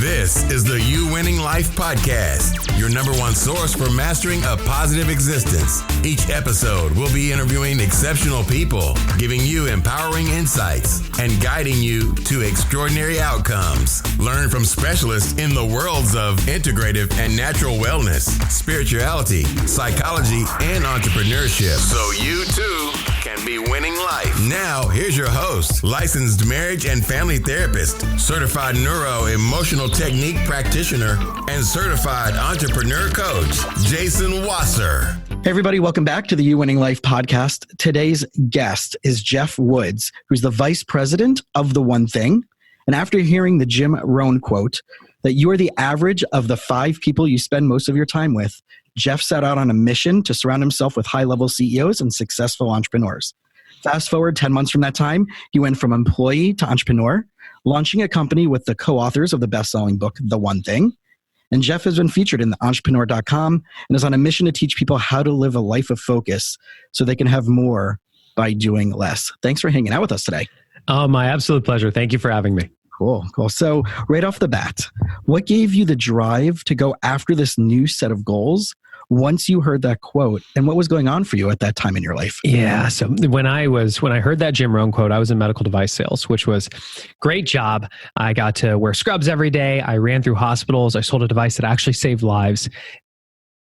This is the You Winning Life Podcast, your number one source for mastering a positive existence. Each episode will be interviewing exceptional people, giving you empowering insights, and guiding you to extraordinary outcomes. Learn from specialists in the worlds of integrative and natural wellness, spirituality, psychology, and entrepreneurship, so you too can be winning life. Now, here's your host, licensed marriage and family therapist, certified neuro-emotional technique practitioner, and certified entrepreneur coach, Jason Wasser. Hey everybody, welcome back to the You Winning Life podcast. Today's guest is Geoff Woods, who's the vice president of The One Thing. And after hearing the Jim Rohn quote, that you are the average of the 5 people you spend most of your time with, Geoff set out on a mission to surround himself with high-level CEOs and successful entrepreneurs. Fast forward 10 months from that time, he went from employee to entrepreneur, launching a company with the co-authors of the best-selling book, The One Thing. And Geoff has been featured in the entrepreneur.com and is on a mission to teach people how to live a life of focus so they can have more by doing less. Thanks for hanging out with us today. Oh, my absolute pleasure. Thank you for having me. Cool. So right off the bat, what gave you the drive to go after this new set of goals once you heard that quote, and what was going on for you at that time in your life? Yeah. So when I heard that Jim Rohn quote, I was in medical device sales, which was great job. I got to wear scrubs every day. I ran through hospitals. I sold a device that actually saved lives.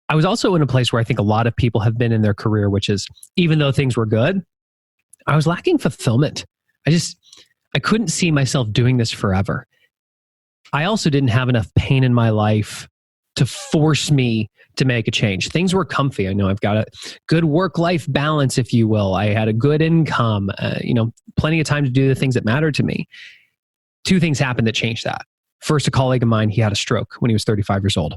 I was also in a place where I think a lot of people have been in their career, which is even though things were good, I was lacking fulfillment. I couldn't see myself doing this forever. I also didn't have enough pain in my life to force me to make a change. Things were comfy. I know I've got a good work-life balance, if you will. I had a good income, plenty of time to do the things that mattered to me. 2 things happened that changed that. First, a colleague of mine, he had a stroke when he was 35 years old.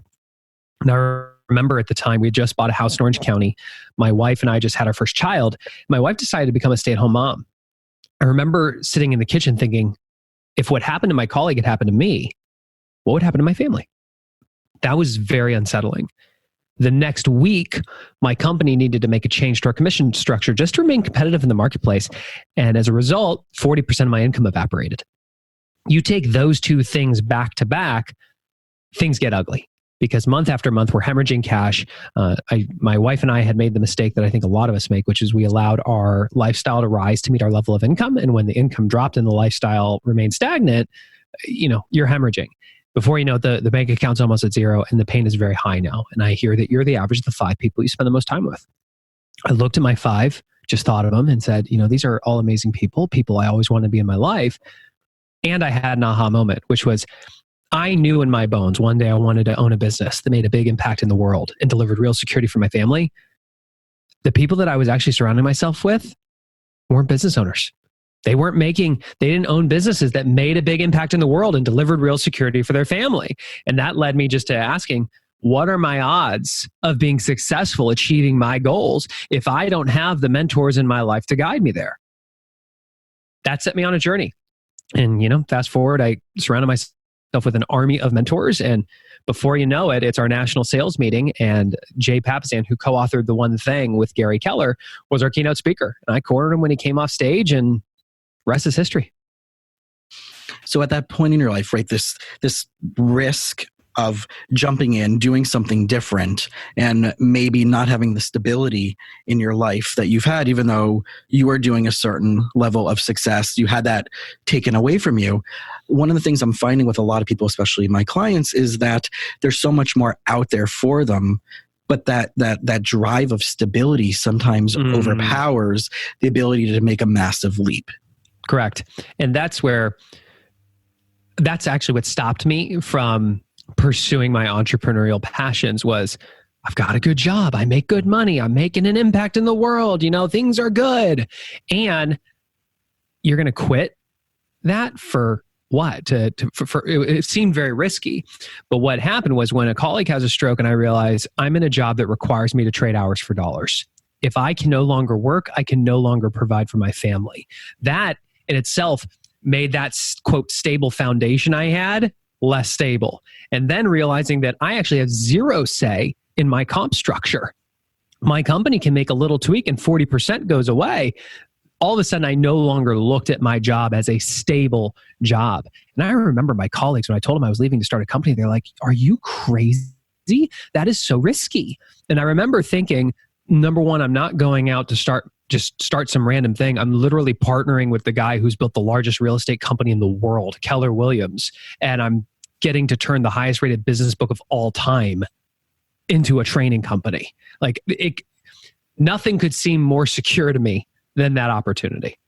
And I remember at the time, we had just bought a house in Orange County. My wife and I just had our first child. My wife decided to become a stay-at-home mom. I remember sitting in the kitchen thinking, if what happened to my colleague had happened to me, what would happen to my family? That was very unsettling. The next week, my company needed to make a change to our commission structure just to remain competitive in the marketplace. And as a result, 40% of my income evaporated. You take those 2 things back to back, things get ugly. Because month after month, we're hemorrhaging cash. My wife and I had made the mistake that I think a lot of us make, which is we allowed our lifestyle to rise to meet our level of income. And when the income dropped and the lifestyle remained stagnant, you're hemorrhaging. Before you know it, the bank account's almost at zero and the pain is very high now. And I hear that you're the average of the 5 people you spend the most time with. I looked at my 5, just thought of them and said, these are all amazing people I always want to be in my life. And I had an aha moment, which was, I knew in my bones one day I wanted to own a business that made a big impact in the world and delivered real security for my family. The people that I was actually surrounding myself with weren't business owners. They didn't own businesses that made a big impact in the world and delivered real security for their family. And that led me just to asking, what are my odds of being successful achieving my goals if I don't have the mentors in my life to guide me there? That set me on a journey. And, fast forward, I surrounded myself with an army of mentors. And before you know it, it's our national sales meeting. And Jay Papasan, who co-authored The One Thing with Gary Keller, was our keynote speaker. And I cornered him when he came off stage, and rest is history. So at that point in your life, right, this risk of jumping in, doing something different, and maybe not having the stability in your life that you've had, even though you were doing a certain level of success, you had that taken away from you. One of the things I'm finding with a lot of people, especially my clients, is that there's so much more out there for them, but that drive of stability sometimes overpowers the ability to make a massive leap. Correct. And that's actually what stopped me from pursuing my entrepreneurial passions. Was I've got a good job. I make good money. I'm making an impact in the world. Things are good. And you're going to quit that for what? It seemed very risky. But what happened was when a colleague has a stroke and I realize I'm in a job that requires me to trade hours for dollars. If I can no longer work, I can no longer provide for my family. That in itself made that, quote, stable foundation I had less stable. And then realizing that I actually have zero say in my comp structure. My company can make a little tweak and 40% goes away. all of a sudden I no longer looked at my job as a stable job. And I remember my colleagues, when I told them I was leaving to start a company, they're like, "Are you crazy? That is so risky." And I remember thinking, number one, I'm not going out to start some random thing. I'm literally partnering with the guy who's built the largest real estate company in the world, Keller Williams. And I'm getting to turn the highest rated business book of all time into a training company. Like nothing could seem more secure to me than that opportunity.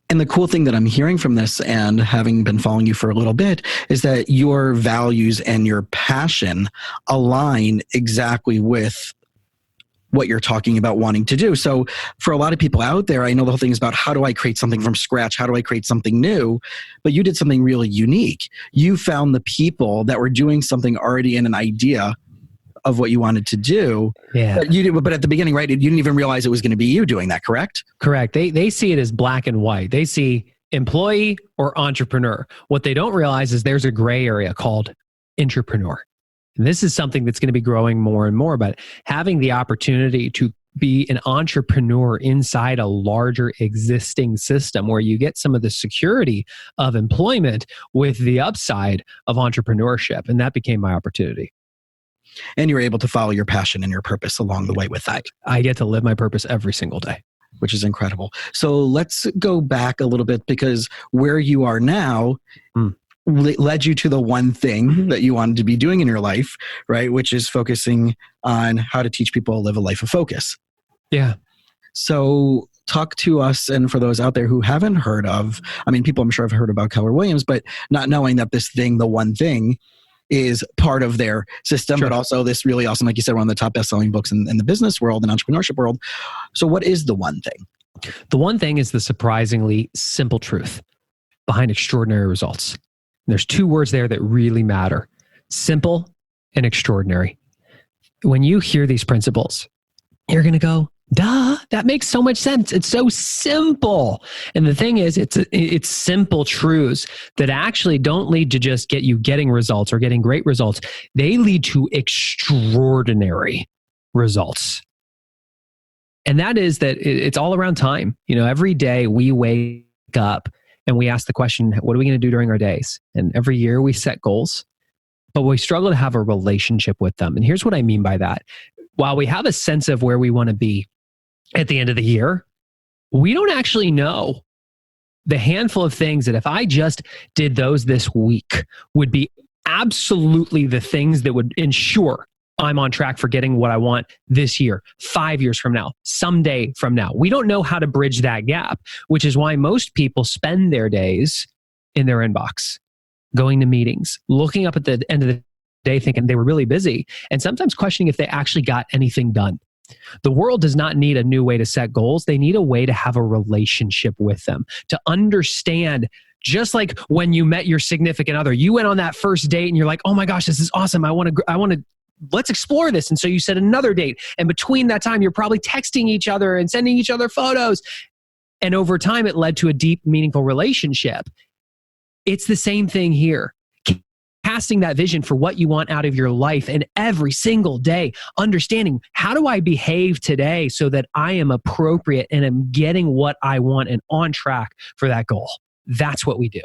And the cool thing that I'm hearing from this, and having been following you for a little bit, is that your values and your passion align exactly with what you're talking about wanting to do. So for a lot of people out there, I know the whole thing is about how do I create something from scratch? How do I create something new? But you did something really unique. You found the people that were doing something already in an idea of what you wanted to do. Yeah. But at the beginning, right, you didn't even realize it was going to be you doing that, correct? Correct. They see it as black and white. They see employee or entrepreneur. What they don't realize is there's a gray area called entrepreneur. And this is something that's going to be growing more and more, but having the opportunity to be an entrepreneur inside a larger existing system where you get some of the security of employment with the upside of entrepreneurship. And that became my opportunity. And you're able to follow your passion and your purpose along the way with that. I get to live my purpose every single day, which is incredible. So let's go back a little bit, because where you are now led you to the one thing that you wanted to be doing in your life, right? Which is focusing on how to teach people to live a life of focus. Yeah. So talk to us, and for those out there who haven't heard of, I mean, people I'm sure have heard about Keller Williams, but not knowing that this thing, the one thing, is part of their system, But also this really awesome, like you said, one of the top best-selling books in the business world and entrepreneurship world. So what is the one thing? The one thing is the surprisingly simple truth behind extraordinary results. There's two words there that really matter: simple and extraordinary. When you hear these principles, you're going to go, duh, that makes so much sense. It's so simple. And the thing is, it's simple truths that actually don't lead to just getting results or getting great results. They lead to extraordinary results. And that is that it's all around time. Every day we wake up and we ask the question, what are we going to do during our days? And every year we set goals, but we struggle to have a relationship with them. And here's what I mean by that. While we have a sense of where we want to be at the end of the year, we don't actually know the handful of things that if I just did those this week would be absolutely the things that would ensure I'm on track for getting what I want this year, 5 years from now, someday from now. We don't know how to bridge that gap, which is why most people spend their days in their inbox, going to meetings, looking up at the end of the day thinking they were really busy, and sometimes questioning if they actually got anything done. The world does not need a new way to set goals. They need a way to have a relationship with them, to understand. Just like when you met your significant other, you went on that first date and you're like, oh my gosh, this is awesome. I want to, let's explore this. And so you set another date. And between that time, you're probably texting each other and sending each other photos. And over time, it led to a deep, meaningful relationship. It's the same thing here. Casting that vision for what you want out of your life, and every single day, understanding, how do I behave today so that I am appropriate and am getting what I want and on track for that goal? That's what we do.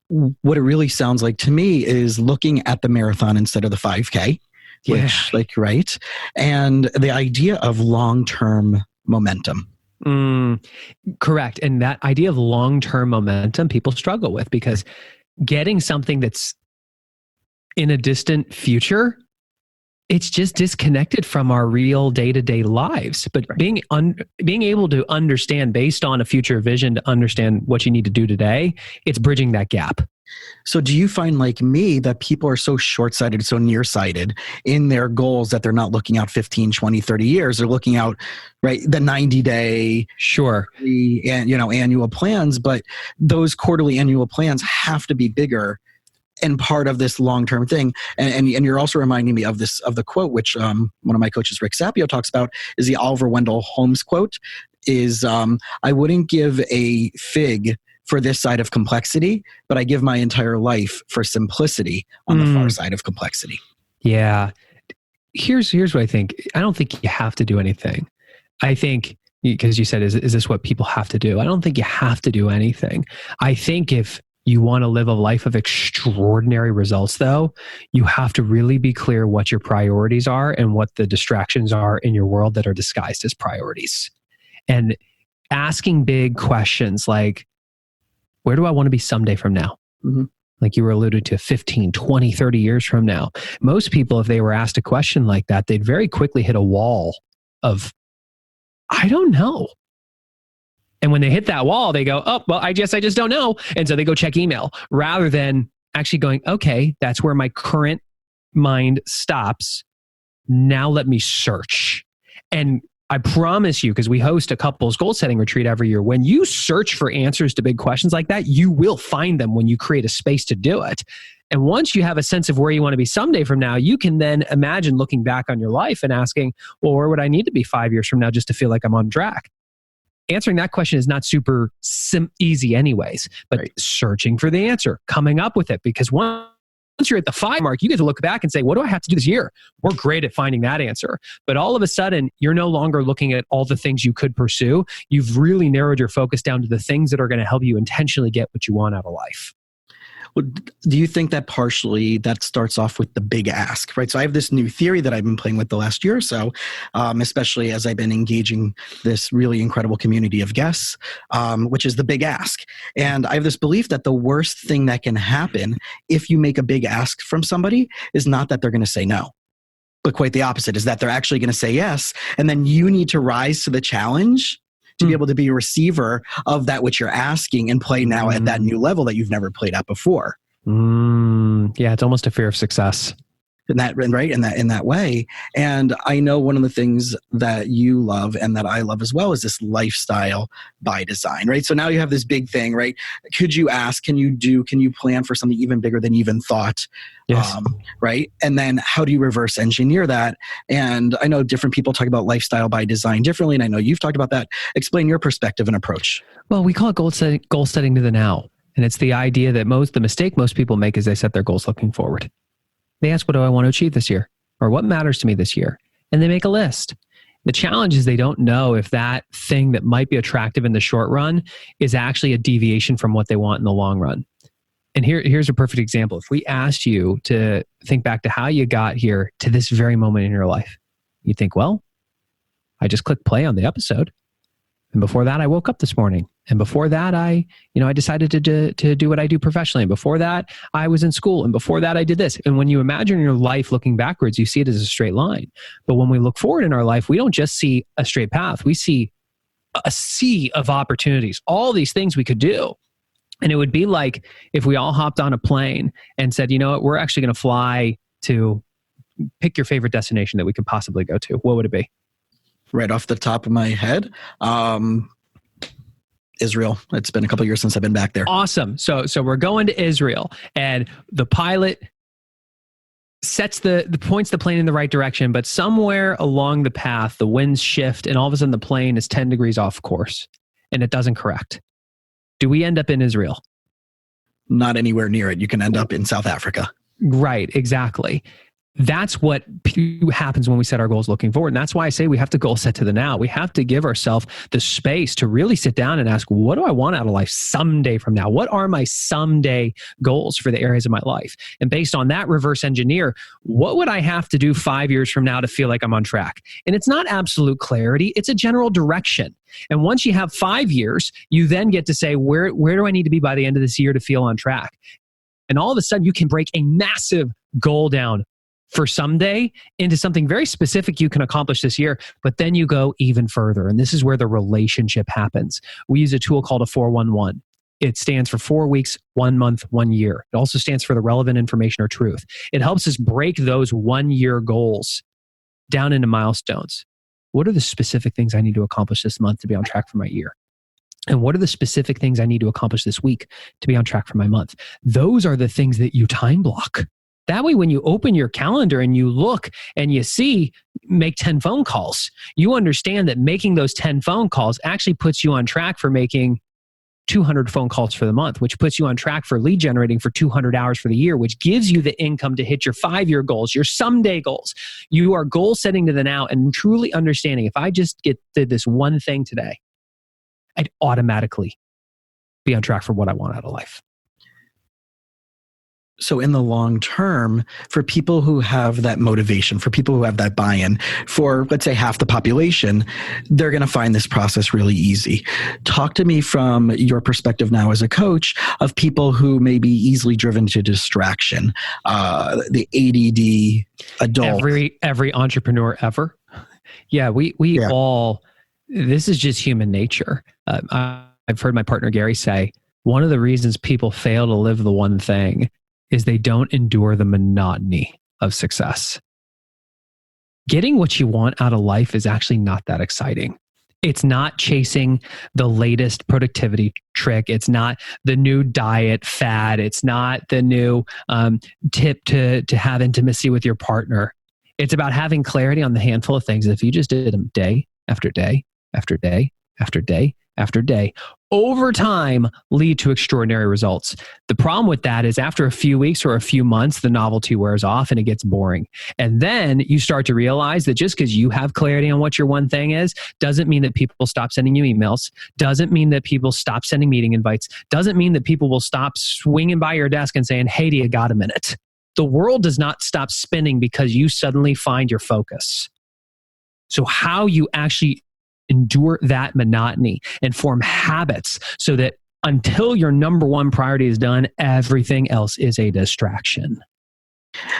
What it really sounds like to me is looking at the marathon instead of the 5K, which, right? And the idea of long-term momentum. Correct. And that idea of long-term momentum, people struggle with, because getting something that's in a distant future, it's just disconnected from our real day-to-day lives. But being able to understand based on a future vision, to understand what you need to do today, it's bridging that gap. So do you find, like me, that people are so short-sighted, so nearsighted in their goals that they're not looking out 15, 20, 30 years? They're looking out, right, the 90-day, annual plans, but those quarterly annual plans have to be bigger and part of this long-term thing. And you're also reminding me of the quote, which one of my coaches, Rick Sapio, talks about, is the Oliver Wendell Holmes quote, is I wouldn't give a fig for this side of complexity, but I give my entire life for simplicity on the far side of complexity. Yeah. Here's what I think. I don't think you have to do anything. I think, because you said, is this what people have to do? I don't think you have to do anything. I think if you want to live a life of extraordinary results, though, you have to really be clear what your priorities are and what the distractions are in your world that are disguised as priorities. And asking big questions like, where do I want to be someday from now? Mm-hmm. Like you were alluded to, 15, 20, 30 years from now. Most people, if they were asked a question like that, they'd very quickly hit a wall of, I don't know. And when they hit that wall, they go, oh, well, I just don't know. And so they go check email rather than actually going, okay, that's where my current mind stops. Now let me search. And I promise you, because we host a couples goal setting retreat every year, when you search for answers to big questions like that, you will find them when you create a space to do it. And once you have a sense of where you want to be someday from now, you can then imagine looking back on your life and asking, well, where would I need to be 5 years from now just to feel like I'm on track? Answering that question is not super easy anyways, but right. Searching for the answer, coming up with it, because once you're at the 5 mark, you get to look back and say, what do I have to do this year? We're great at finding that answer. But all of a sudden, you're no longer looking at all the things you could pursue. You've really narrowed your focus down to the things that are going to help you intentionally get what you want out of life. Well, do you think that partially that starts off with the big ask, right? So I have this new theory that I've been playing with the last year or so, especially as I've been engaging this really incredible community of guests, which is the big ask. And I have this belief that the worst thing that can happen if you make a big ask from somebody is not that they're going to say no, but quite the opposite, is that they're actually going to say yes. And then you need to rise to the challenge to be able to be a receiver of that which you're asking and play now at that new level that you've never played at before. Yeah, it's almost a fear of success. In that way. And I know one of the things that you love and that I love as well is this lifestyle by design, right? So now you have this big thing, right? Could you ask, can you plan for something even bigger than you even thought? Yes. Right? And then how do you reverse engineer that? And I know different people talk about lifestyle by design differently. And I know you've talked about that. Explain your perspective and approach. Well, we call it goal setting to the now. And it's the idea that the mistake most people make is they set their goals looking forward. They ask, what do I want to achieve this year? Or what matters to me this year? And they make a list. The challenge is they don't know if that thing that might be attractive in the short run is actually a deviation from what they want in the long run. And here's a perfect example. If we asked you to think back to how you got here to this very moment in your life, you think, well, I just clicked play on the episode. And before that, I woke up this morning. And before that, I decided to do what I do professionally. And before that, I was in school. And before that, I did this. And when you imagine your life looking backwards, you see it as a straight line. But when we look forward in our life, we don't just see a straight path. We see a sea of opportunities, all these things we could do. And it would be like if we all hopped on a plane and said, you know what, we're actually going to fly to pick your favorite destination that we could possibly go to. What would it be? Right off the top of my head, Israel. It's been a couple of years since I've been back there. Awesome. So we're going to Israel, and the pilot sets points the plane in the right direction, but somewhere along the path, the winds shift, and all of a sudden the plane is 10 degrees off course, and it doesn't correct. Do we end up in Israel? Not anywhere near it. You can end up in South Africa. Right. Exactly. That's what happens when we set our goals looking forward. And that's why I say we have to goal set to the now. We have to give ourselves the space to really sit down and ask, what do I want out of life someday from now? What are my someday goals for the areas of my life? And based on that, reverse engineer, what would I have to do 5 years from now to feel like I'm on track? And it's not absolute clarity. It's a general direction. And once you have 5 years, you then get to say, where do I need to be by the end of this year to feel on track? And all of a sudden, you can break a massive goal down for someday into something very specific you can accomplish this year, but then you go even further. And this is where the relationship happens. We use a tool called a 411. It stands for 4 weeks, 1 month, 1 year. It also stands for the relevant information or truth. It helps us break those 1 year goals down into milestones. What are the specific things I need to accomplish this month to be on track for my year? And what are the specific things I need to accomplish this week to be on track for my month? Those are the things that you time block. That way, when you open your calendar and you look and you see, make 10 phone calls, you understand that making those 10 phone calls actually puts you on track for making 200 phone calls for the month, which puts you on track for lead generating for 200 hours for the year, which gives you the income to hit your 5-year goals, your someday goals. You are goal setting to the now and truly understanding, if I just did this one thing today, I'd automatically be on track for what I want out of life. So in the long term, for people who have that motivation, for people who have that buy-in, for let's say half the population, they're going to find this process really easy. Talk to me from your perspective now as a coach of people who may be easily driven to distraction, the ADD adult. Every entrepreneur ever. Yeah, we all, this is just human nature. I've heard my partner Gary say, one of the reasons people fail to live the one thing is they don't endure the monotony of success. Getting what you want out of life is actually not that exciting. It's not chasing the latest productivity trick. It's not the new diet fad. It's not the new tip to have intimacy with your partner. It's about having clarity on the handful of things. If you just did them day after day after day after day after day, over time lead to extraordinary results. The problem with that is after a few weeks or a few months, the novelty wears off and it gets boring. And then you start to realize that just because you have clarity on what your one thing is, doesn't mean that people stop sending you emails, doesn't mean that people stop sending meeting invites, doesn't mean that people will stop swinging by your desk and saying, hey, do you got a minute? The world does not stop spinning because you suddenly find your focus. So how you actually endure that monotony and form habits so that until your number one priority is done, everything else is a distraction.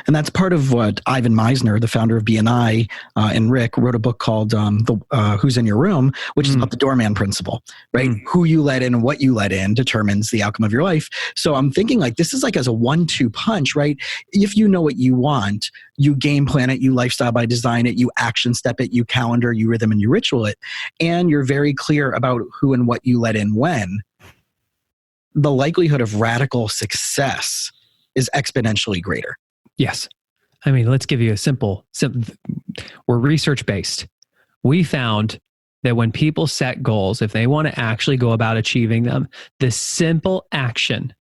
And that's part of what Ivan Misner, the founder of BNI, and Rick wrote a book called Who's in Your Room, which is about the doorman principle, right? Who you let in and what you let in determines the outcome of your life. So I'm thinking like this is like as a 1-2 punch, right? If you know what you want, you game plan it, you lifestyle by design it, you action step it, you calendar, you rhythm, and you ritual it. And you're very clear about who and what you let in when. The likelihood of radical success is exponentially greater. Yes. I mean, let's give you a simple, we're research-based. We found that when people set goals, if they want to actually go about achieving them, the simple action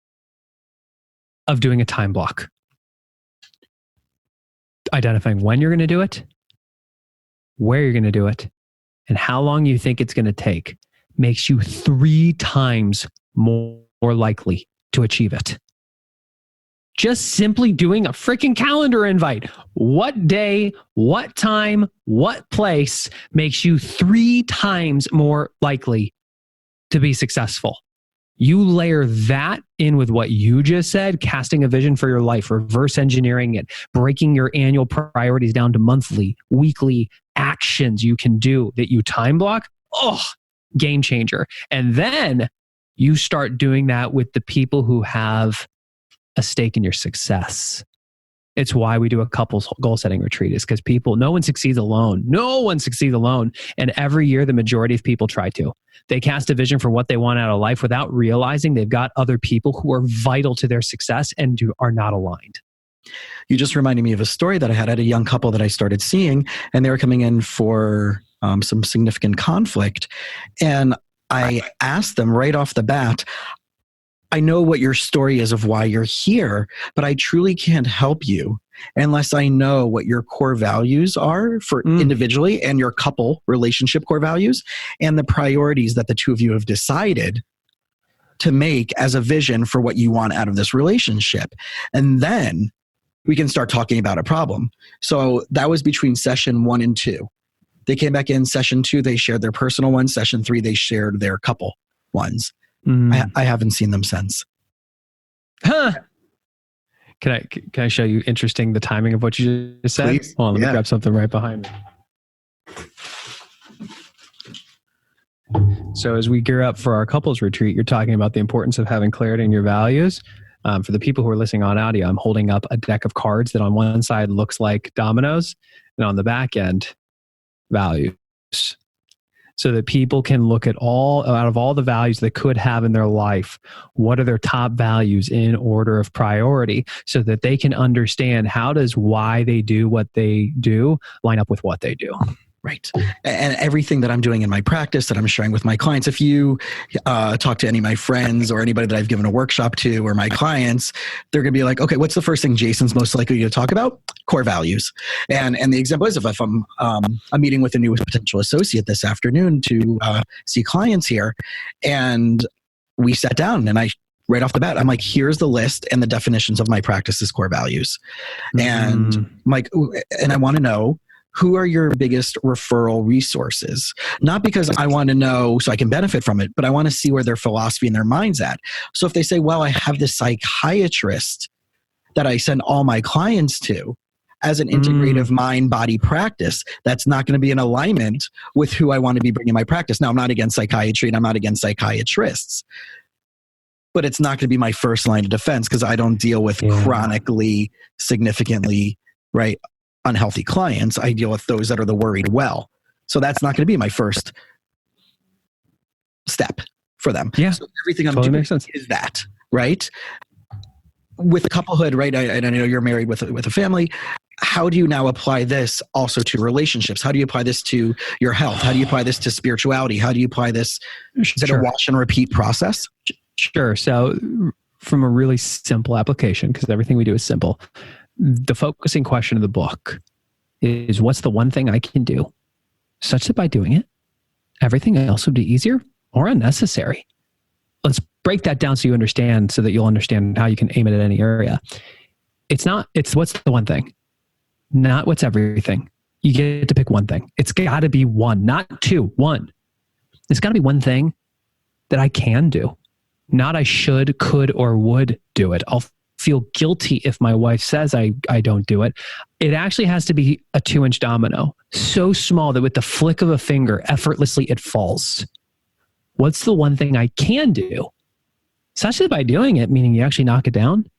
of doing a time block, identifying when you're going to do it, where you're going to do it, and how long you think it's going to take, makes you 3 times more likely to achieve it. Just simply doing a freaking calendar invite. What day, what time, what place makes you 3 times more likely to be successful. You layer that in with what you just said, casting a vision for your life, reverse engineering it, breaking your annual priorities down to monthly, weekly actions you can do that you time block. Oh, game changer. And then you start doing that with the people who have a stake in your success. It's why we do a couples goal setting retreat, is because no one succeeds alone. No one succeeds alone. And every year, the majority of people try to. They cast a vision for what they want out of life without realizing they've got other people who are vital to their success and are not aligned. You just reminded me of a story that I had a young couple that I started seeing, and they were coming in for some significant conflict. And I asked them right off the bat, I know what your story is of why you're here, but I truly can't help you unless I know what your core values are for individually and your couple relationship core values and the priorities that the two of you have decided to make as a vision for what you want out of this relationship. And then we can start talking about a problem. So that was between session 1 and 2. They came back in session 2, they shared their personal ones. Session 3, they shared their couple ones. I haven't seen them since. Huh. Can I show you interesting the timing of what you just said? Please. Hold on, let me grab something right behind me. So as we gear up for our couples retreat, you're talking about the importance of having clarity in your values. For the people who are listening on audio, I'm holding up a deck of cards that on one side looks like dominoes and on the back end, values. So that people can look at out of all the values they could have in their life, what are their top values in order of priority so that they can understand how does why they do what they do line up with what they do. Right. And everything that I'm doing in my practice that I'm sharing with my clients, if you talk to any of my friends or anybody that I've given a workshop to or my clients, they're going to be like, okay, what's the first thing Jason's most likely to talk about? Core values. And the example is if I'm meeting with a new potential associate this afternoon to see clients here, and we sat down and right off the bat, I'm like, here's the list and the definitions of my practice's core values. And I'm like, and I want to know, who are your biggest referral resources? Not because I want to know so I can benefit from it, but I want to see where their philosophy and their mind's at. So if they say, well, I have this psychiatrist that I send all my clients to as an integrative mind-body practice, that's not going to be in alignment with who I want to be bringing my practice. Now, I'm not against psychiatry and I'm not against psychiatrists, but it's not going to be my first line of defense because I don't deal with chronically, significantly, right, unhealthy clients. I deal with those that are the worried well. So that's not going to be my first step for them. Yeah. So everything I'm doing is that, right? With couplehood, right? I know you're married with a family. How do you now apply this also to relationships? How do you apply this to your health? How do you apply this to spirituality? How do you apply this? Is it a wash and repeat process? Sure. So from a really simple application, because everything we do is simple, the focusing question of the book is, what's the one thing I can do such that by doing it, everything else would be easier or unnecessary? Let's break that down so you understand, so that you'll understand how you can aim it at any area. It's what's the one thing, not what's everything. You get to pick one thing. It's got to be one, not two, one. It's got to be one thing that I can do, not I should, could, or would do it. I'll feel guilty if my wife says I don't do it. It actually has to be a 2-inch domino, so small that with the flick of a finger, effortlessly it falls. What's the one thing I can do? Such that by doing it, meaning you actually knock it down,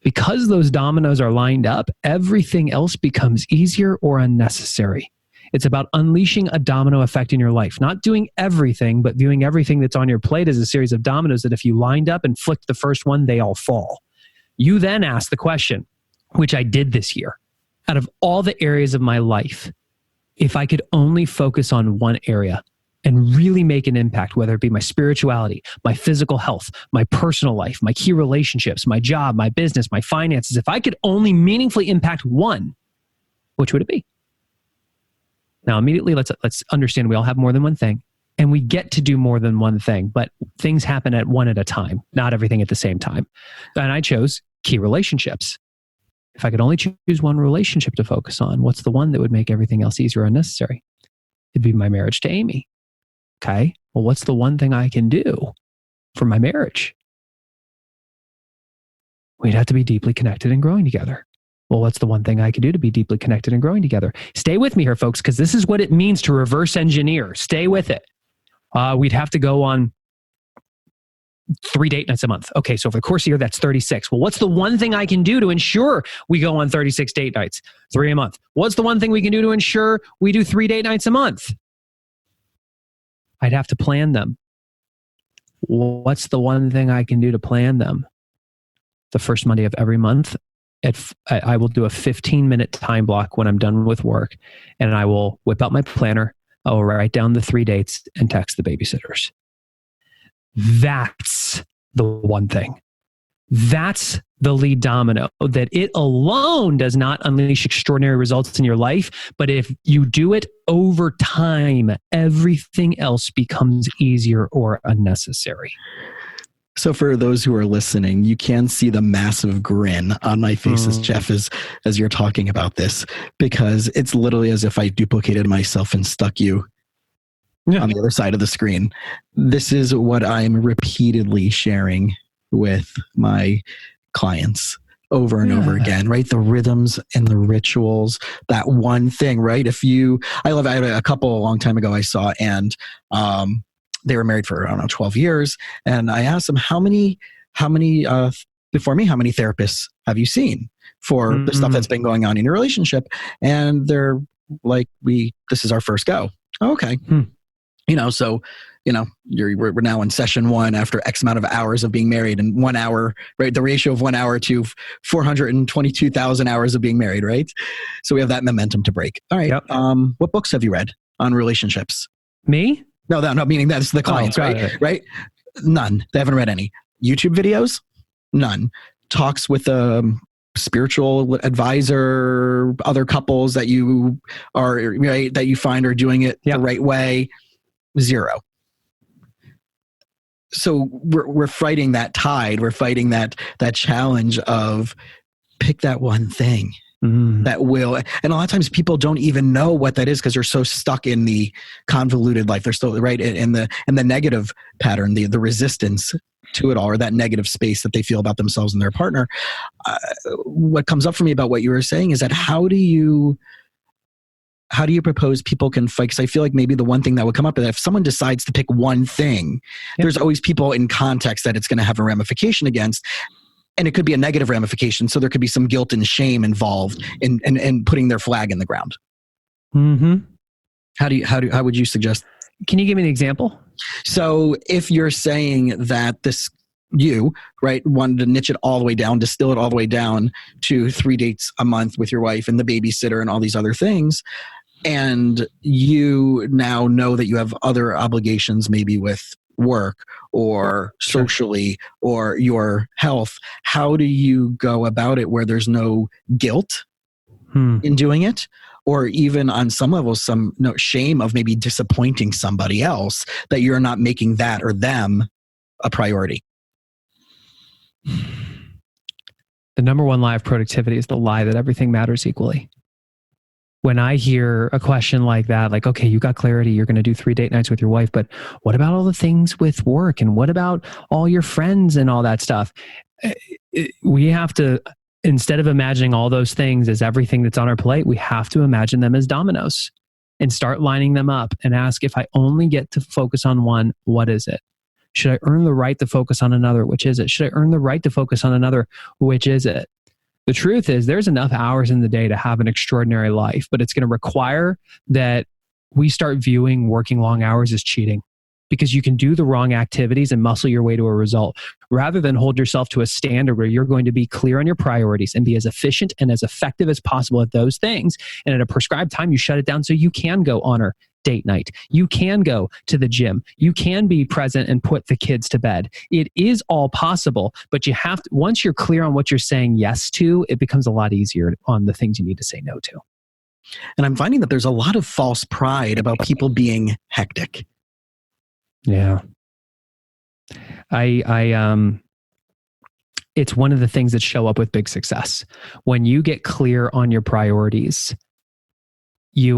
because those dominoes are lined up, everything else becomes easier or unnecessary. It's about unleashing a domino effect in your life, not doing everything, but viewing everything that's on your plate as a series of dominoes that if you lined up and flicked the first one, they all fall. You then ask the question, which I did this year, out of all the areas of my life, if I could only focus on one area and really make an impact, whether it be my spirituality, my physical health, my personal life, my key relationships, my job, my business, my finances, if I could only meaningfully impact one, which would it be? Now, immediately, let's understand we all have more than one thing. And we get to do more than one thing, but things happen at one at a time, not everything at the same time. And I chose key relationships. If I could only choose one relationship to focus on, what's the one that would make everything else easier or unnecessary? It'd be my marriage to Amy. Okay, well, what's the one thing I can do for my marriage? We'd have to be deeply connected and growing together. Well, what's the one thing I can do to be deeply connected and growing together? Stay with me here, folks, because this is what it means to reverse engineer. Stay with it. We'd have to go on 3 date nights a month. Okay, so over the course of a year, that's 36. Well, what's the one thing I can do to ensure we go on 36 date nights, 3 a month? What's the one thing we can do to ensure we do 3 date nights a month? I'd have to plan them. What's the one thing I can do to plan them? The first Monday of every month, I will do a 15-minute time block when I'm done with work, and I will whip out my planner. I will write down the 3 dates and text the babysitters. That's the one thing. That's the lead domino, that it alone does not unleash extraordinary results in your life. But if you do it over time, everything else becomes easier or unnecessary. So for those who are listening, you can see the massive grin on my face as Geoff as you're talking about this, because it's literally as if I duplicated myself and stuck you on the other side of the screen. This is what I'm repeatedly sharing with my clients over and over again, right? The rhythms and the rituals, that one thing, right? I had a couple a long time ago I saw, and they were married for, 12 years. And I asked them, how many before me, how many therapists have you seen for the stuff that's been going on in your relationship? And they're like, this is our first go. Oh, okay. So, we're now in session 1 after X amount of hours of being married, and 1 hour, right? The ratio of 1 hour to 422,000 hours of being married, right? So we have that momentum to break. All right. Yep. What books have you read? on relationships? Me? No, meaning that's the clients, right? Right? None. They haven't read any. YouTube videos? None. Talks with a spiritual advisor, other couples that you are, right, that you find are doing it the right way? Zero. So we're fighting that tide. We're fighting that challenge of pick that one thing that will. And a lot of times people don't even know what that is because they're so stuck in the convoluted life. They're still right in the negative pattern, the resistance to it all, or that negative space that they feel about themselves and their partner. What comes up for me about what you were saying is that how do you propose people can fight? Because I feel like maybe the one thing that would come up is that if someone decides to pick one thing, there's always people in context that it's going to have a ramification against. And it could be a negative ramification. So there could be some guilt and shame involved in putting their flag in the ground. Mm-hmm. How would you suggest? Can you give me an example? So if you're saying that you wanted to niche it all the way down, distill it all the way down to 3 dates a month with your wife and the babysitter and all these other things, and you now know that you have other obligations, maybe with work or socially or your health, how do you go about it where there's no guilt in doing it? Or even on some level, some shame of maybe disappointing somebody else that you're not making that or them a priority? The number one lie of productivity is the lie that everything matters equally. When I hear a question like that, like, okay, you got clarity, you're going to do 3 date nights with your wife, but what about all the things with work? And what about all your friends and all that stuff? We have to, instead of imagining all those things as everything that's on our plate, we have to imagine them as dominoes and start lining them up and ask, if I only get to focus on one, what is it? Should I earn the right to focus on another? Which is it? Should I earn the right to focus on another? Which is it? The truth is there's enough hours in the day to have an extraordinary life, but it's going to require that we start viewing working long hours as cheating, because you can do the wrong activities and muscle your way to a result rather than hold yourself to a standard where you're going to be clear on your priorities and be as efficient and as effective as possible at those things. And at a prescribed time, you shut it down so you can go honor date night. You can go to the gym. You can be present and put the kids to bed. It is all possible, but you have to, once you're clear on what you're saying yes to, it becomes a lot easier on the things you need to say no to. And I'm finding that there's a lot of false pride about people being hectic. Yeah. It's one of the things that show up with big success. When you get clear on your priorities, you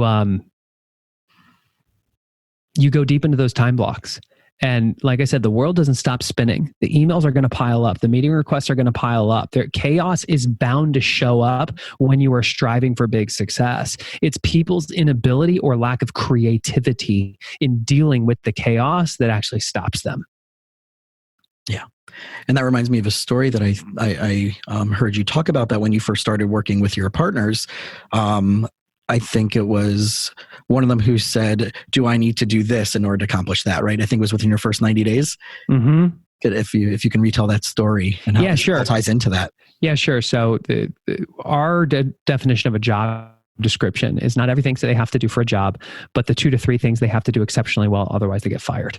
go deep into those time blocks. And like I said, the world doesn't stop spinning. The emails are going to pile up. The meeting requests are going to pile up. Chaos is bound to show up when you are striving for big success. It's people's inability or lack of creativity in dealing with the chaos that actually stops them. Yeah. And that reminds me of a story that I heard you talk about, that when you first started working with your partners, I think it was one of them who said, do I need to do this in order to accomplish that? Right. I think it was within your first 90 days. Mm-hmm. If you can retell that story and how it all ties into that. Yeah, sure. So our definition of a job description is not everything that they have to do for a job, but the 2 to 3 things they have to do exceptionally well. Otherwise they get fired.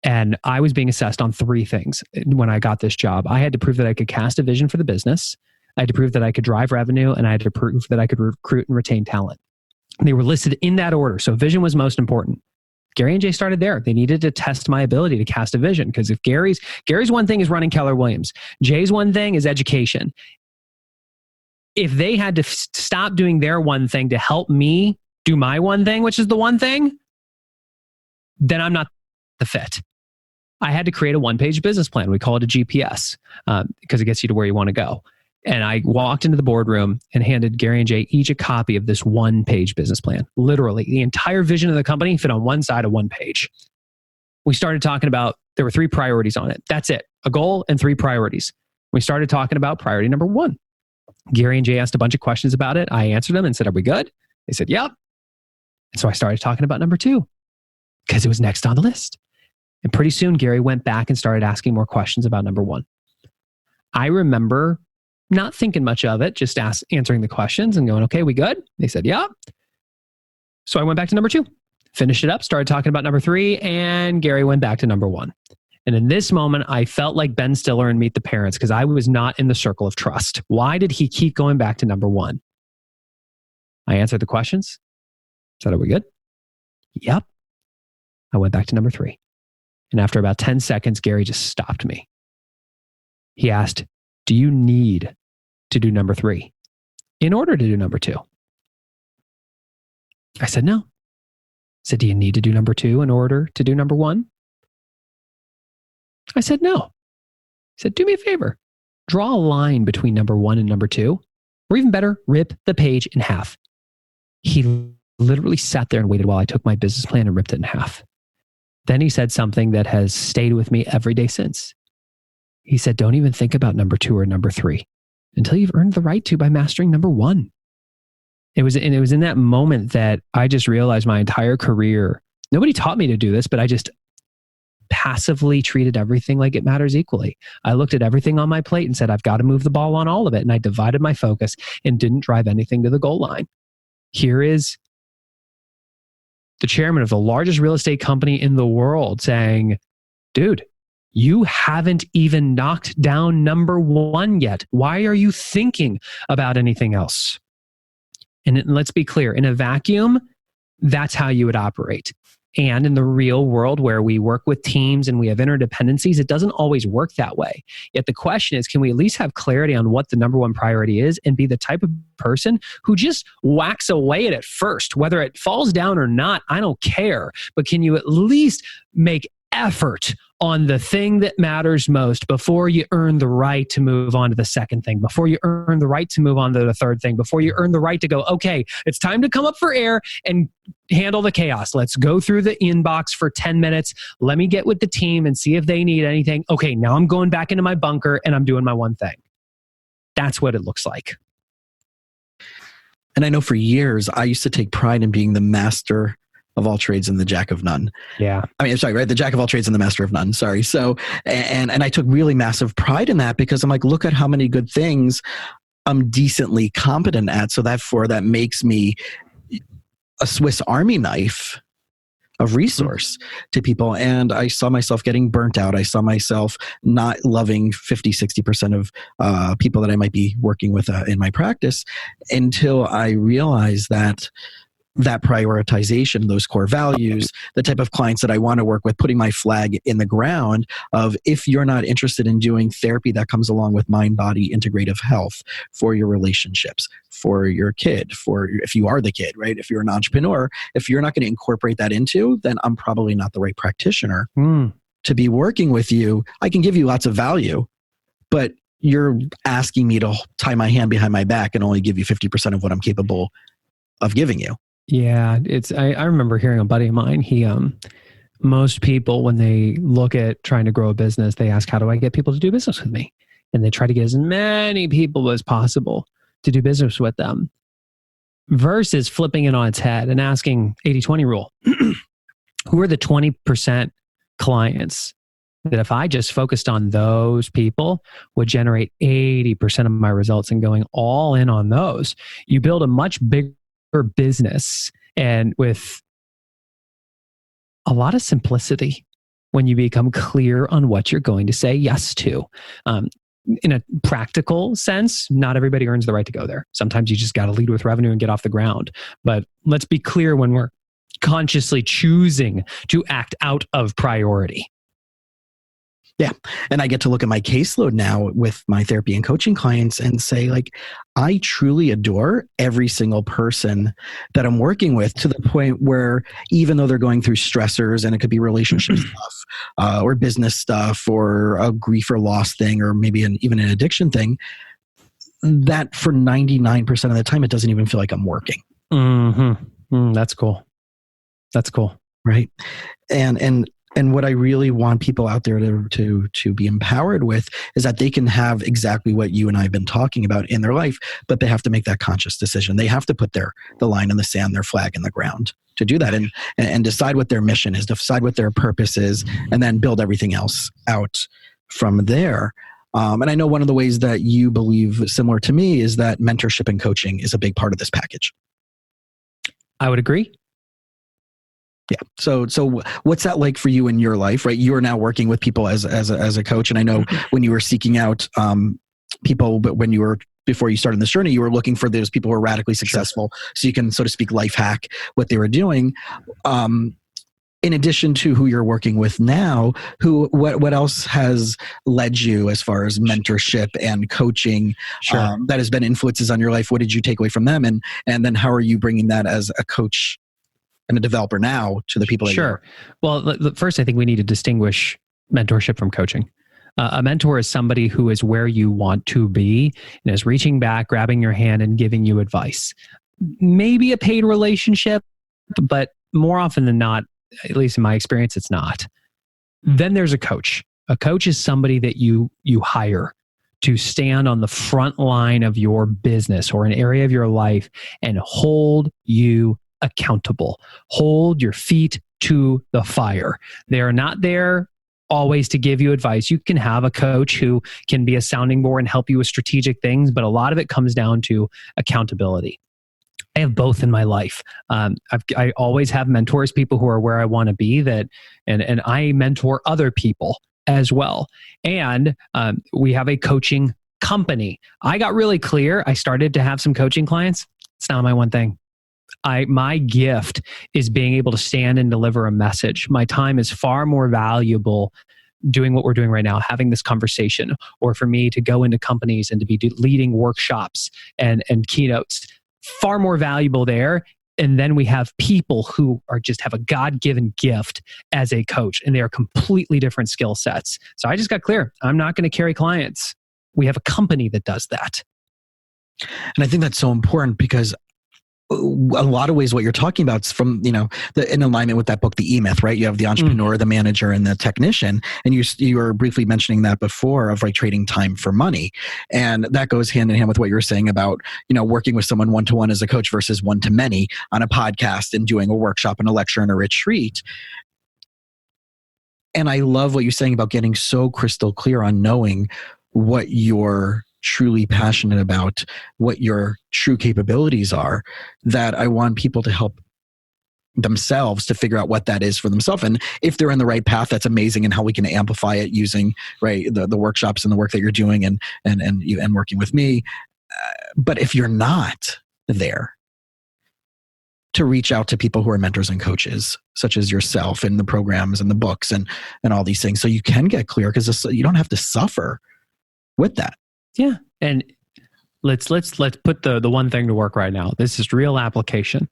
And I was being assessed on 3 things when I got this job. I had to prove that I could cast a vision for the business. I had to prove that I could drive revenue, and I had to prove that I could recruit and retain talent. They were listed in that order. So vision was most important. Gary and Jay started there. They needed to test my ability to cast a vision, because if Gary's one thing is running Keller Williams, Jay's one thing is education. If they had to stop doing their one thing to help me do my one thing, which is the one thing, then I'm not the fit. I had to create a 1-page business plan. We call it a GPS because it gets you to where you want to go. And I walked into the boardroom and handed Gary and Jay each a copy of this 1-page business plan. Literally, the entire vision of the company fit on one side of 1 page. We started talking about, there were 3 priorities on it. That's it. A goal and 3 priorities. We started talking about priority number 1. Gary and Jay asked a bunch of questions about it. I answered them and said, are we good? They said, yep. And so I started talking about number 2 because it was next on the list. And pretty soon, Gary went back and started asking more questions about number 1. I remember not thinking much of it, just answering the questions and going, okay, we good? They said, yeah. So I went back to number 2, finished it up, started talking about number 3, and Gary went back to number 1. And in this moment, I felt like Ben Stiller in Meet the Parents because I was not in the circle of trust. Why did he keep going back to number 1? I answered the questions. Said, are we good? Yep. I went back to number 3. And after about 10 seconds, Gary just stopped me. He asked, do you need to do number 3 in order to do number 2? I said, no. He said, do you need to do number 2 in order to do number 1? I said, no. He said, do me a favor. Draw a line between number 1 and number 2, or even better, rip the page in half. He literally sat there and waited while I took my business plan and ripped it in half. Then he said something that has stayed with me every day since. He said, don't even think about number 2 or number 3 until you've earned the right to by mastering number 1. It was in that moment that I just realized my entire career, nobody taught me to do this, but I just passively treated everything like it matters equally. I looked at everything on my plate and said, I've got to move the ball on all of it. And I divided my focus and didn't drive anything to the goal line. Here is the chairman of the largest real estate company in the world saying, dude, you haven't even knocked down number 1 yet. Why are you thinking about anything else? And let's be clear, in a vacuum, that's how you would operate. And in the real world where we work with teams and we have interdependencies, it doesn't always work that way. Yet the question is, can we at least have clarity on what the number 1 priority is and be the type of person who just whacks away at it first? Whether it falls down or not, I don't care. But can you at least make effort on the thing that matters most before you earn the right to move on to the second thing, before you earn the right to move on to the third thing, before you earn the right to go, okay, it's time to come up for air and handle the chaos. Let's go through the inbox for 10 minutes. Let me get with the team and see if they need anything. Okay, now I'm going back into my bunker and I'm doing my one thing. That's what it looks like. And I know for years, I used to take pride in being the master of all trades and the jack of none. Yeah. I mean, sorry, right? The jack of all trades and the master of none. Sorry. So, and I took really massive pride in that because I'm like, look at how many good things I'm decently competent at. So that makes me a Swiss Army knife of resource to people. And I saw myself getting burnt out. I saw myself not loving 50, 60% of people that I might be working with in my practice until I realized that prioritization, those core values, the type of clients that I want to work with, putting my flag in the ground of if you're not interested in doing therapy that comes along with mind-body integrative health for your relationships, for your kid, for if you are the kid, right? If you're an entrepreneur, if you're not going to incorporate that into, then I'm probably not the right practitioner to be working with you. I can give you lots of value, but you're asking me to tie my hand behind my back and only give you 50% of what I'm capable of giving you. Yeah, I remember hearing a buddy of mine, most people, when they look at trying to grow a business, they ask, how do I get people to do business with me? And they try to get as many people as possible to do business with them versus flipping it on its head and asking 80-20 rule. Who are the 20% clients that if I just focused on those people would generate 80% of my results, and going all in on those? You build a much bigger business and with a lot of simplicity when you become clear on what you're going to say yes to. In a practical sense, not everybody earns the right to go there. Sometimes you just got to lead with revenue and get off the ground. But let's be clear when we're consciously choosing to act out of priority. Yeah. And I get to look at my caseload now with my therapy and coaching clients and say, like, I truly adore every single person that I'm working with, to the point where even though they're going through stressors, and it could be relationship stuff or business stuff or a grief or loss thing, or maybe even an addiction thing, that for 99% of the time, it doesn't even feel like I'm working. That's cool. That's cool. Right. And what I really want people out there to be empowered with is that they can have exactly what you and I have been talking about in their life, but they have to make that conscious decision. They have to put the line in the sand, their flag in the ground to do that, and decide what their mission is, decide what their purpose is, and then build everything else out from there. And I know one of the ways that you believe, similar to me, is that mentorship and coaching is a big part of this package. I would agree. Yeah. So what's that like for you in your life, right? You are now working with people as a coach. And I know when you were seeking out people, but before you started this journey, you were looking for those people who are radically successful. Sure. So you can, so to speak, life hack what they were doing. In addition to who you're working with now, what else has led you as far as mentorship and coaching? Sure. That has been influences on your life? What did you take away from them? And then how are you bringing that as a coach and a developer now to the people that Sure. Well, first, I think we need to distinguish mentorship from coaching. A mentor is somebody who is where you want to be and is reaching back, grabbing your hand and giving you advice. Maybe a paid relationship, but more often than not, at least in my experience, it's not. Then there's a coach. A coach is somebody that you hire to stand on the front line of your business or an area of your life and hold you accountable. Hold your feet to the fire. They are not there always to give you advice. You can have a coach who can be a sounding board and help you with strategic things, but a lot of it comes down to accountability. I have both in my life. I always have mentors, people who are where I want to be, and I mentor other people as well. And we have a coaching company. I got really clear. I started to have some coaching clients. It's not my one thing. My gift is being able to stand and deliver a message. My time is far more valuable doing what we're doing right now, having this conversation, or for me to go into companies and to be leading workshops and keynotes. Far more valuable there. And then we have people who have a God-given gift as a coach, and they are completely different skill sets. So I just got clear. I'm not going to carry clients. We have a company that does that. And I think that's so important because a lot of ways what you're talking about is from, in alignment with that book, The E-Myth, right? You have the entrepreneur, the manager, and the technician. And you were briefly mentioning that before of like trading time for money. And that goes hand in hand with what you were saying about, working with someone one-to-one as a coach versus one-to-many on a podcast and doing a workshop and a lecture and a retreat. And I love what you're saying about getting so crystal clear on knowing what you're truly passionate about, what your true capabilities are, that I want people to help themselves to figure out what that is for themselves. And if they're in the right path, that's amazing, and how we can amplify it using the workshops and the work that you're doing and working with me. But if you're not there, to reach out to people who are mentors and coaches, such as yourself, and the programs and the books and all these things, so you can get clear, because you don't have to suffer with that. Yeah. And let's put the one thing to work right now. This is real application.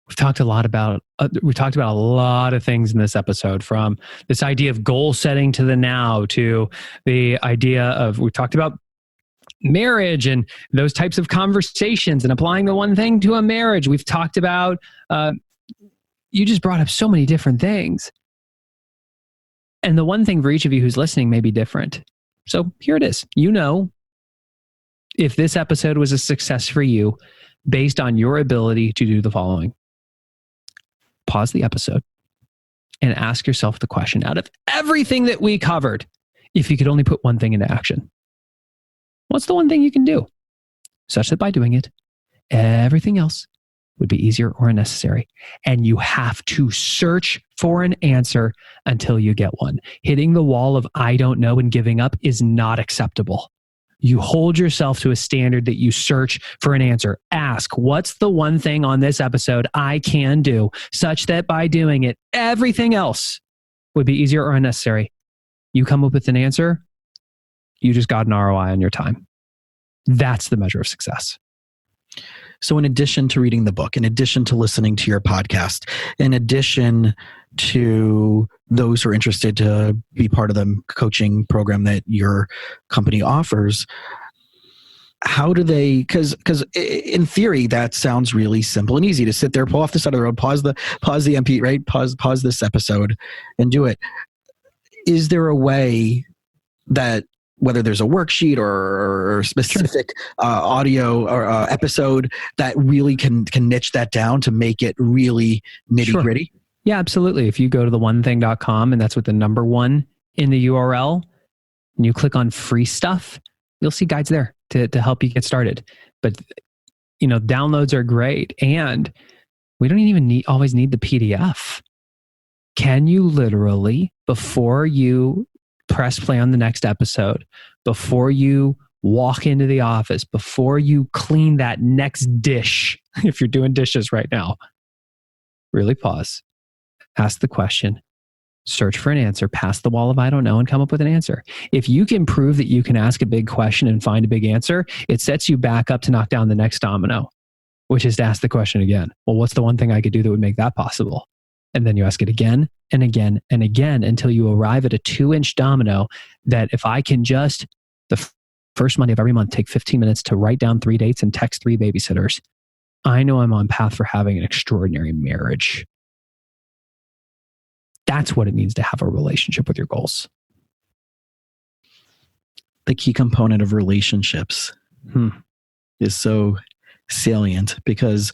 We've talked a about a lot of things in this episode, from this idea of goal setting to the now, to the idea of, we talked about marriage and those types of conversations and applying the one thing to a marriage. We've talked about, you just brought up so many different things. And the one thing for each of you who's listening may be different. So here it is. If this episode was a success for you based on your ability to do the following: pause the episode and ask yourself the question, out of everything that we covered, if you could only put one thing into action, what's the one thing you can do such that by doing it, everything else would be easier or unnecessary? And you have to search for an answer until you get one. Hitting the wall of I don't know and giving up is not acceptable. You hold yourself to a standard that you search for an answer. Ask, what's the one thing on this episode I can do such that by doing it, everything else would be easier or unnecessary? You come up with an answer, you just got an ROI on your time. That's the measure of success. So in addition to reading the book, in addition to listening to your podcast, in addition to those who are interested to be part of the coaching program that your company offers, how do they, because in theory, that sounds really simple and easy to sit there, pull off the side of the road, pause the MP, right? Pause this episode and do it. Is there a way that, whether there's a worksheet or specific audio or episode, that really can niche that down to make it really nitty gritty? Sure. Yeah, absolutely. If you go to theonething.com, and that's with the number 1 in the URL, and you click on free stuff, you'll see guides there to help you get started. But downloads are great, and we don't even always need the PDF. Can you literally, before you press play on the next episode, before you walk into the office, before you clean that next dish, if you're doing dishes right now, really pause, ask the question, search for an answer, pass the wall of I don't know, and come up with an answer. If you can prove that you can ask a big question and find a big answer, it sets you back up to knock down the next domino, which is to ask the question again. Well, what's the one thing I could do that would make that possible? And then you ask it again and again and again until you arrive at a 2-inch domino that if I can just, the first Monday of every month, take 15 minutes to write down 3 dates and text 3 babysitters, I know I'm on path for having an extraordinary marriage. That's what it means to have a relationship with your goals. The key component of relationships is so salient because,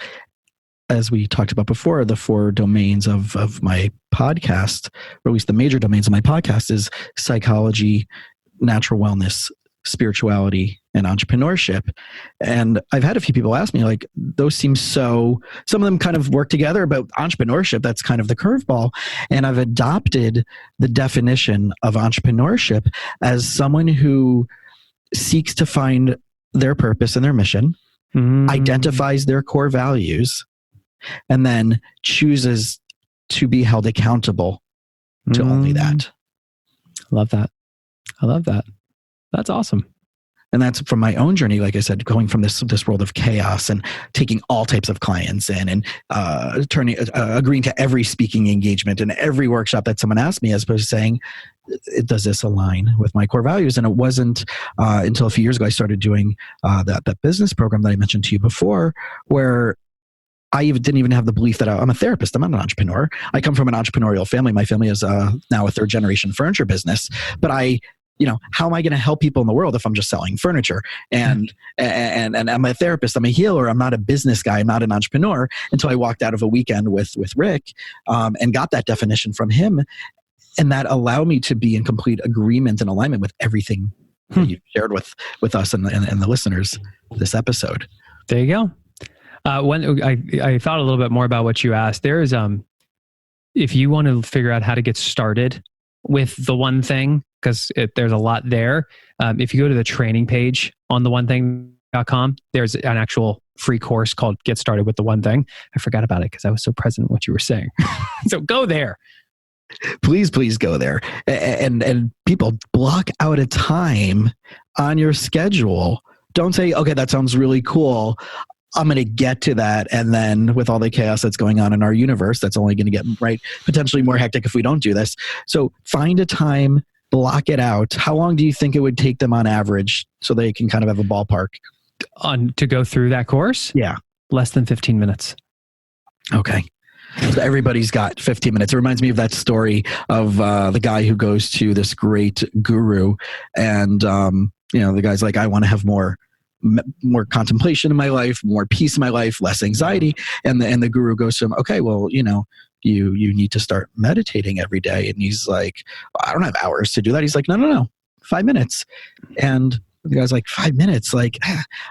as we talked about before, the 4 domains of my podcast, or at least the major domains of my podcast, is psychology, natural wellness, spirituality, and entrepreneurship. And I've had a few people ask me, like, those seem so, some of them kind of work together, but entrepreneurship, that's kind of the curveball. And I've adopted the definition of entrepreneurship as someone who seeks to find their purpose and their mission, identifies their core values, and then chooses to be held accountable to only that. Love that. I love that. That's awesome. And that's from my own journey, like I said, going from this world of chaos and taking all types of clients in and agreeing to every speaking engagement and every workshop that someone asked me, as opposed to saying, does this align with my core values? And it wasn't until a few years ago I started doing that business program that I mentioned to you before, where I didn't even have the belief that I'm a therapist. I'm not an entrepreneur. I come from an entrepreneurial family. My family is now a 3rd generation furniture business, but how am I going to help people in the world if I'm just selling furniture? And I'm a therapist, I'm a healer, I'm not a business guy, I'm not an entrepreneur, until I walked out of a weekend with Rick and got that definition from him. And that allowed me to be in complete agreement and alignment with everything that you shared with us and the listeners this episode. There you go. When I thought a little bit more about what you asked, there is, if you want to figure out how to get started with the one thing, because there's a lot there. If you go to the training page on theonething.com, there's an actual free course called Get Started with the One Thing. I forgot about it because I was so present in what you were saying. So go there. Please go there. And people, block out a time on your schedule. Don't say, okay, that sounds really cool, I'm going to get to that. And then with all the chaos that's going on in our universe, that's only going to get potentially more hectic if we don't do this. So find a time, block it out. How long do you think it would take them on average so they can kind of have a ballpark? To go through that course? Yeah. Less than 15 minutes. Okay. So everybody's got 15 minutes. It reminds me of that story of the guy who goes to this great guru and, the guy's like, I want to have more contemplation in my life, more peace in my life, less anxiety. And the guru goes to him, okay, well, you need to start meditating every day. And he's like, I don't have hours to do that. He's like, no, 5 minutes. And the guy's like, 5 minutes? Like,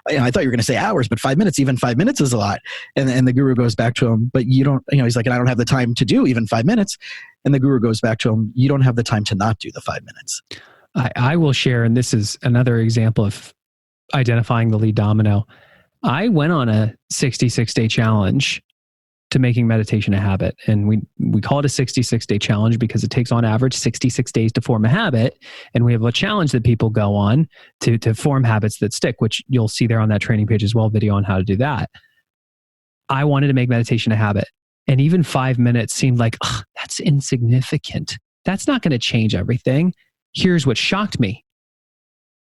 I thought you were going to say hours, but 5 minutes, even 5 minutes is a lot. And the guru goes back to him, but you don't, he's like, and I don't have the time to do even 5 minutes. And the guru goes back to him, you don't have the time to not do the 5 minutes. I will share, and this is another example of identifying the lead domino. I went on a 66-day challenge to making meditation a habit. And we call it a 66-day challenge because it takes on average 66 days to form a habit. And we have a challenge that people go on to form habits that stick, which you'll see there on that training page as well, video on how to do that. I wanted to make meditation a habit. And even 5 minutes seemed like, that's insignificant. That's not going to change everything. Here's what shocked me.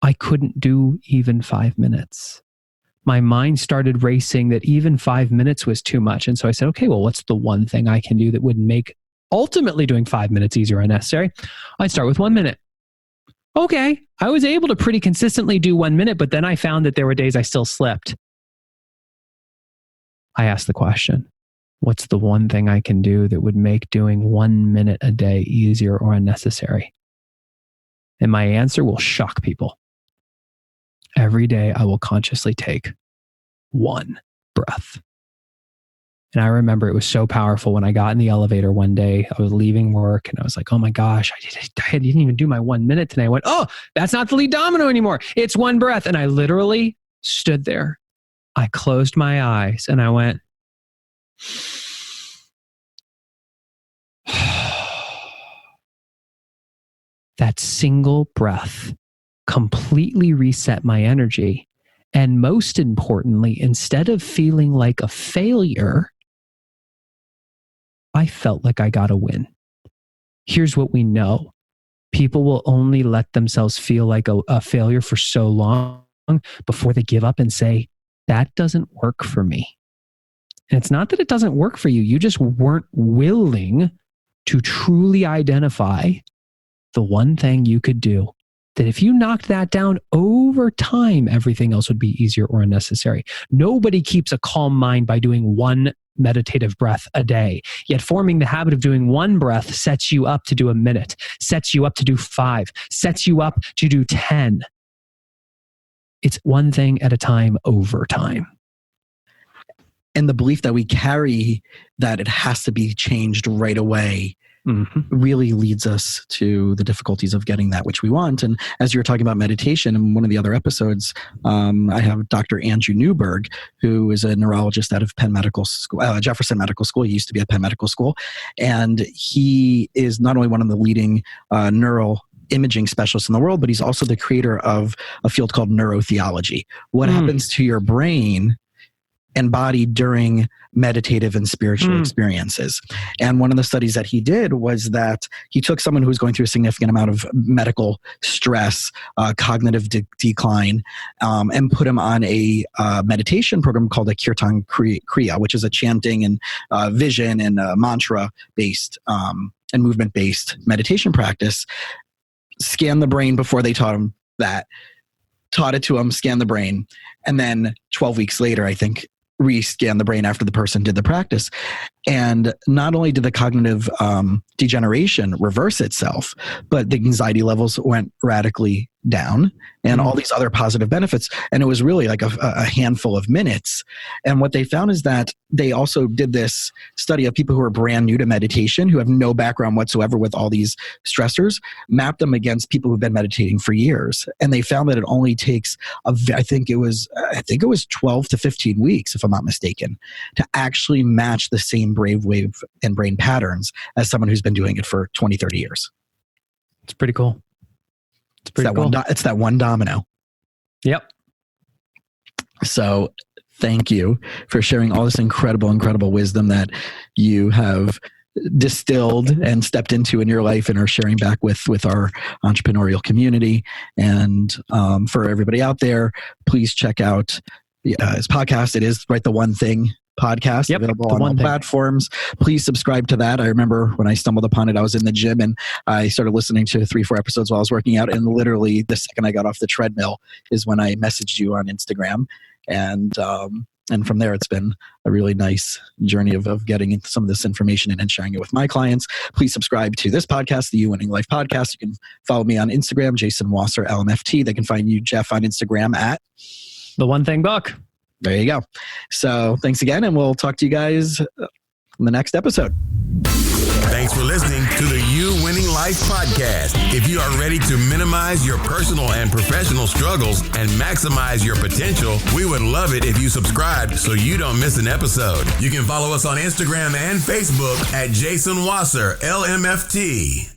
I couldn't do even 5 minutes. My mind started racing that even 5 minutes was too much. And so I said, okay, well, what's the one thing I can do that would make ultimately doing 5 minutes easier or unnecessary? I'd start with 1 minute. Okay, I was able to pretty consistently do 1 minute, but then I found that there were days I still slipped. I asked the question, what's the one thing I can do that would make doing 1 minute a day easier or unnecessary? And my answer will shock people. Every day I will consciously take 1 breath. And I remember it was so powerful when I got in the elevator one day. I was leaving work and I was like, oh my gosh, I didn't even do my 1 minute today. I went, oh, that's not the lead domino anymore. It's one breath. And I literally stood there. I closed my eyes and I went, that single breath completely reset my energy. And most importantly, instead of feeling like a failure, I felt like I got a win. Here's what we know. People will only let themselves feel like a failure for so long before they give up and say, that doesn't work for me. And it's not that it doesn't work for you. You just weren't willing to truly identify the one thing you could do. That if you knocked that down over time, everything else would be easier or unnecessary. Nobody keeps a calm mind by doing one meditative breath a day. Yet forming the habit of doing one breath sets you up to do a minute, sets you up to do 5, sets you up to do 10. It's one thing at a time over time. And the belief that we carry that it has to be changed right away really leads us to the difficulties of getting that which we want. And as you were talking about meditation in one of the other episodes, I have Dr. Andrew Newberg, who is a neurologist out of Penn Medical School, Jefferson Medical School. He used to be at Penn Medical School. And he is not only one of the leading neural imaging specialists in the world, but he's also the creator of a field called neurotheology. What happens to your brain and body during meditative and spiritual experiences. And one of the studies that he did was that he took someone who was going through a significant amount of medical stress, cognitive decline, and put him on a meditation program called a Kirtan Kriya, which is a chanting and vision and mantra-based and movement-based meditation practice. Scanned the brain before they taught him that, taught it to him, scanned the brain, and then 12 weeks later, I think, rescan the brain after the person did the practice. And not only did the cognitive degeneration reverse itself, but the anxiety levels went radically down and all these other positive benefits. And it was really like a handful of minutes. And what they found is that they also did this study of people who are brand new to meditation, who have no background whatsoever with all these stressors, mapped them against people who've been meditating for years. And they found that it only takes, I think it was 12 to 15 weeks, if I'm not mistaken, to actually match the same brainwave and brain patterns as someone who's been doing it for 20, 30 years. It's pretty cool. It's that one domino. Yep. So thank you for sharing all this incredible wisdom that you have distilled and stepped into in your life and are sharing back with our entrepreneurial community. And for everybody out there, please check out his podcast. It is The One Thing podcast, available on all platforms. Please subscribe to that. I remember when I stumbled upon it, I was in the gym and I started listening to 3-4 episodes while I was working out. And literally the second I got off the treadmill is when I messaged you on Instagram. And from there, it's been a really nice journey of getting some of this information in and sharing it with my clients. Please subscribe to this podcast, the You Winning Life podcast. You can follow me on Instagram, Jason Wasser, LMFT. They can find you, Geoff, on Instagram at The One Thing Book. There you go. So thanks again, and we'll talk to you guys in the next episode. Thanks for listening to the You Winning Life podcast. If you are ready to minimize your personal and professional struggles and maximize your potential, we would love it if you subscribe so you don't miss an episode. You can follow us on Instagram and Facebook at Jason Wasser, LMFT.